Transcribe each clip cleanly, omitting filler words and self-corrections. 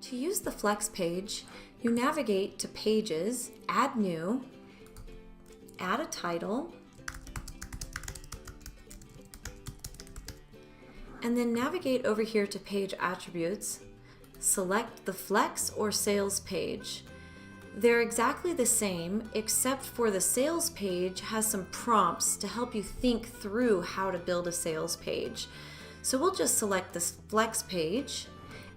To use the Flex page, you navigate to Pages, Add New, add a title, and then navigate over here to Page Attributes, select the Flex or Sales page. They're exactly the same, except for the sales page has some prompts to help you think through how to build a sales page. So we'll just select this Flex page,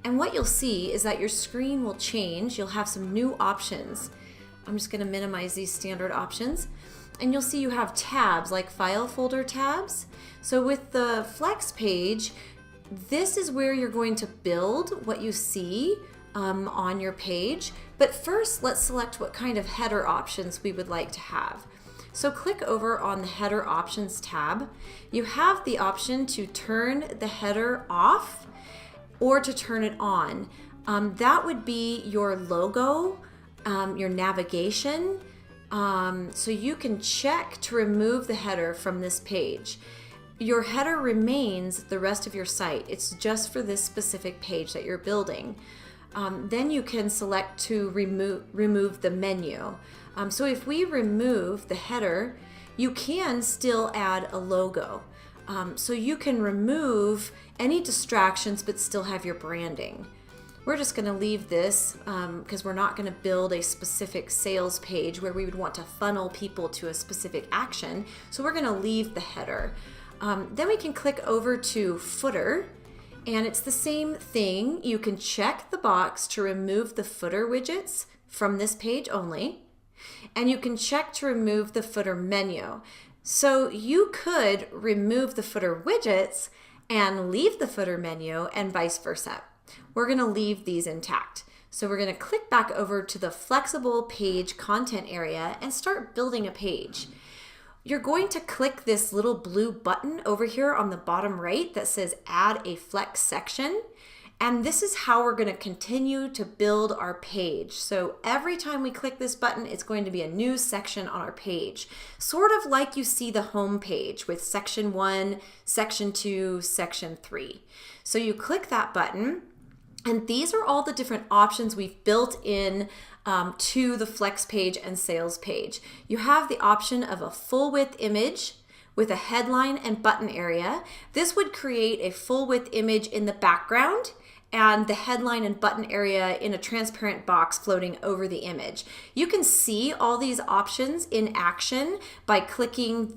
and what you'll see is that your screen will change. You'll have some new options. I'm just going to minimize these standard options, and you'll see you have tabs like file folder tabs. So with the Flex page, this is where you're going to build what you see on your page. But first, let's select what kind of header options we would like to have. So click over on the Header Options tab. You have the option to turn the header off or to turn it on. That would be your logo, your navigation. So you can check to remove the header from this page. Your header remains the rest of your site. It's just for this specific page that you're building. Then you can select to remove the menu. So if we remove the header, you can still add a logo. So you can remove any distractions but still have your branding. We're just going to leave this because we're not going to build a specific sales page where we would want to funnel people to a specific action. So we're going to leave the header. Then we can click over to Footer. And it's the same thing. You can check the box to remove the footer widgets from this page only. And you can check to remove the footer menu. So you could remove the footer widgets and leave the footer menu and vice versa. We're going to leave these intact. So we're going to click back over to the flexible page content area and start building a page. You're going to click this little blue button over here on the bottom right that says Add a Flex section. And this is how we're going to continue to build our page. So every time we click this button, it's going to be a new section on our page. Sort of like you see the home page with section 1, section 2, section 3. So you click that button, and these are all the different options we've built in to the Flex page and sales page. You have the option of a full width image with a headline and button area. This would create a full width image in the background and the headline and button area in a transparent box floating over the image. You can see all these options in action by clicking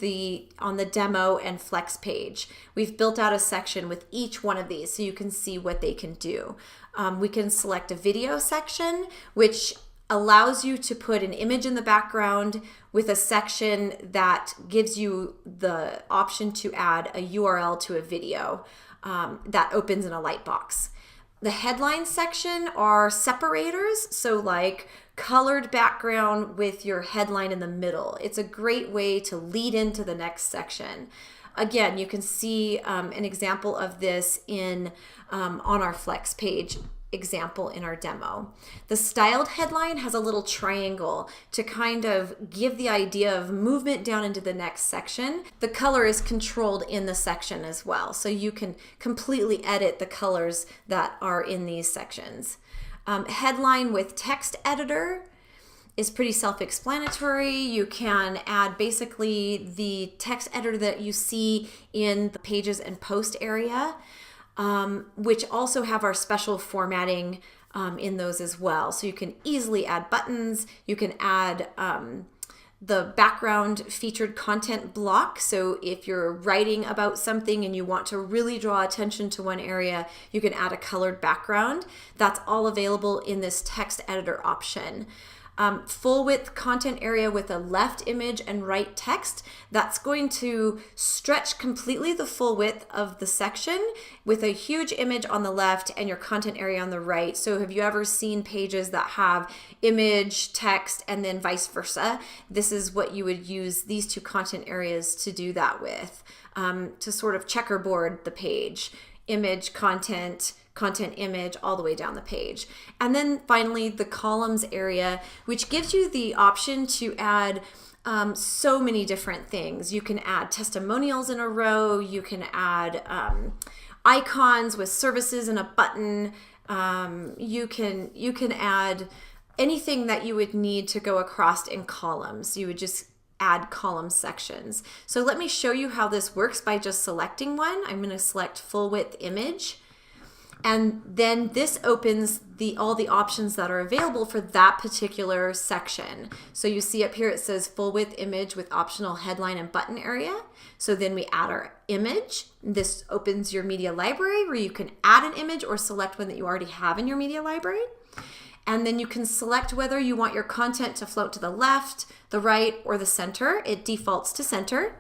on the demo and Flex page. We've built out a section with each one of these so you can see what they can do. We can select a video section, which allows you to put an image in the background with a section that gives you the option to add a URL to a video that opens in a light box. The headline section are separators, so like colored background with your headline in the middle. It's a great way to lead into the next section. Again, you can see an example of this on our Flex page example in our demo. The styled headline has a little triangle to kind of give the idea of movement down into the next section. The color is controlled in the section as well, so you can completely edit the colors that are in these sections. Headline with text editor is pretty self-explanatory. You can add basically the text editor that you see in the pages and post area, which also have our special formatting in those as well. So you can easily add buttons. You can add the background featured content block. So if you're writing about something and you want to really draw attention to one area, you can add a colored background. That's all available in this text editor option. Full width content area with a left image and right text. That's going to stretch completely the full width of the section with a huge image on the left and your content area on the right. So have you ever seen pages that have image, text, and then vice versa? This is what you would use these two content areas to do that with, to sort of checkerboard the page. Image, content, image, all the way down the page. And then finally the columns area, which gives you the option to add so many different things. You can add testimonials in a row, you can add icons with services and a button, You can add anything that you would need to go across in columns. You would just add column sections. So let me show you how this works by just selecting one. I'm going to select full width image. And then this opens all the options that are available for that particular section. So you see up here it says full width image with optional headline and button area. So then we add our image. This opens your media library where you can add an image or select one that you already have in your media library. And then you can select whether you want your content to float to the left, the right, or the center. It defaults to center.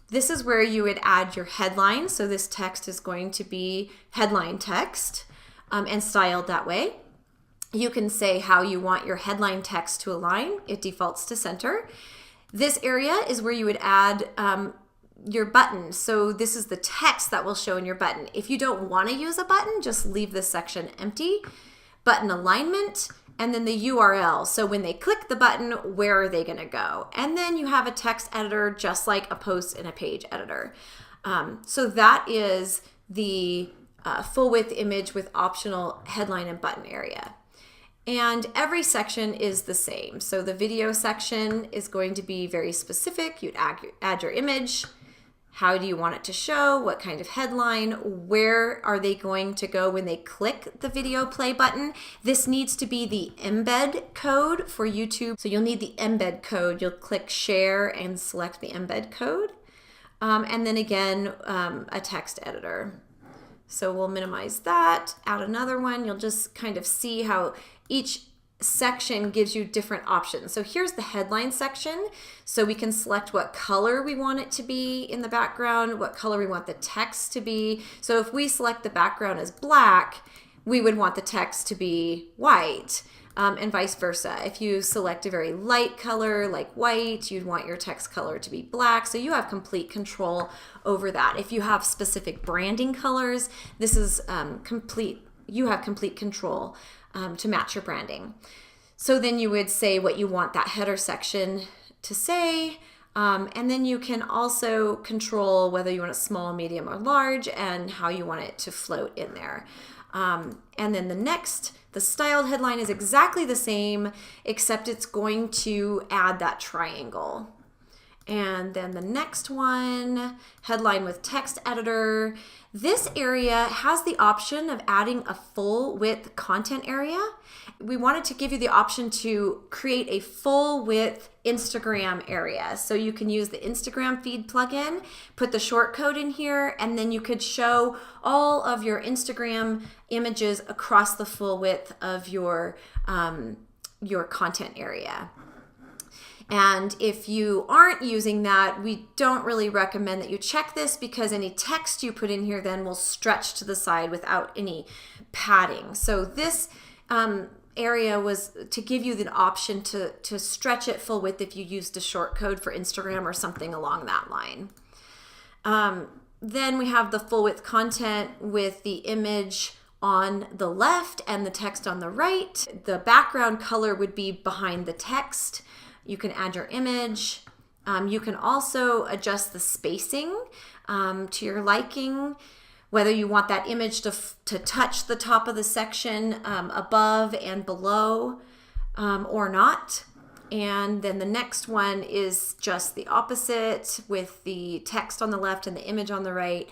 This is where you would add your headline. So this text is going to be headline text and styled that way. You can say how you want your headline text to align. It defaults to center. This area is where you would add your button. So this is the text that will show in your button. If you don't want to use a button, just leave this section empty. Button alignment, and then the URL. So when they click the button, where are they going to go? And then you have a text editor just like a post in a page editor. So that is the full width image with optional headline and button area. And every section is the same. So the video section is going to be very specific. You'd add your image. How do you want it to show? What kind of headline? Where are they going to go when they click the video play button? This needs to be the embed code for YouTube. So you'll need the embed code. You'll click share and select the embed code. And then again, a text editor. So we'll minimize that, add another one. You'll just kind of see how each section gives you different options. So here's the headline section. So we can select what color we want it to be in the background, what color we want the text to be. So if we select the background as black, we would want the text to be white, and vice versa. If you select a very light color like white, you'd want your text color to be black. So you have complete control over that. If you have specific branding colors, this is you have complete control to match your branding. So then you would say what you want that header section to say, and then you can also control whether you want it small, medium, or large, and how you want it to float in there. And then the styled headline is exactly the same, except it's going to add that triangle. And then the next one, headline with text editor. This area has the option of adding a full width content area. We wanted to give you the option to create a full width Instagram area. So you can use the Instagram feed plugin, put the short code in here, and then you could show all of your Instagram images across the full width of your content area. And if you aren't using that, we don't really recommend that you check this, because any text you put in here then will stretch to the side without any padding. So this area was to give you the option to stretch it full width if you used a short code for Instagram or something along that line. Then we have the full width content with the image on the left and the text on the right. The background color would be behind the text. You can add your image. You can also adjust the spacing to your liking, whether you want that image to touch the top of the section above and below or not. And then the next one is just the opposite with the text on the left and the image on the right.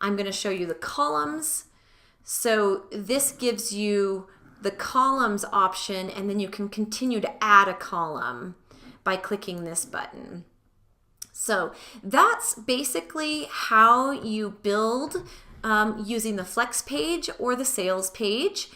I'm going to show you the columns. So this gives you the columns option, and then you can continue to add a column by clicking this button. So that's basically how you build using the Flex page or the sales page.